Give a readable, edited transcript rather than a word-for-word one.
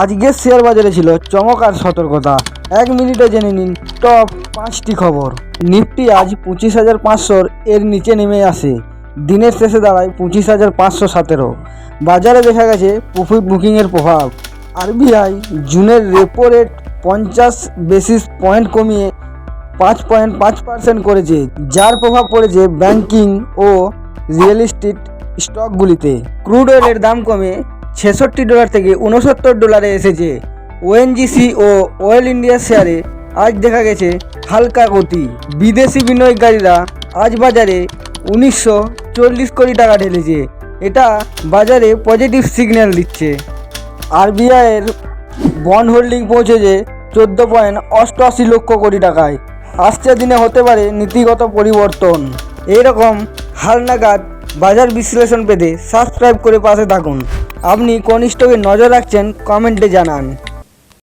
আজকের শেয়ার বাজারে ছিল চমক আর সতর্কতা। 1 মিনিটে জেনে নিন টপ 5টি খবর। নিফটি আজ 25,500 এর নিচে নেমে আসে, দিনের শেষে দাঁড়ায় 25,517। বাজারে দেখা গেছে প্রফিট বুকিংয়ের প্রভাব। আরবিআই জুনের রেপো রেট 50 বেসিস পয়েন্ট কমিয়ে 5.5% করেছে, যার প্রভাব পড়েছে ব্যাংকিং ও রিয়েল এস্টেট স্টকগুলিতে। ক্রুড অয়েলের দাম কমে $66 থেকে $69 এসেছে। ওএনজিসি ও অয়েল ইন্ডিয়া শেয়ারে আজ দেখা গেছে হালকা গতি। বিদেশি বিনিয়োগকারীরা আজ বাজারে 1940 কোটি টাকা ঢেলেছে, এটা বাজারে পজিটিভ সিগন্যাল দিচ্ছে। আরবিআইয়ের বন্ড হোল্ডিং পৌঁছেছে 14.88 লক্ষ কোটি টাকায়। আসছে দিনে হতে পারে নীতিগত পরিবর্তন। এইরকম হালনাগাদ বাজার বিশ্লেষণ পেতে সাবস্ক্রাইব করে পাশে থাকুন। আপনি কোন স্টকে নজর রাখছেন কমেন্টে জানান।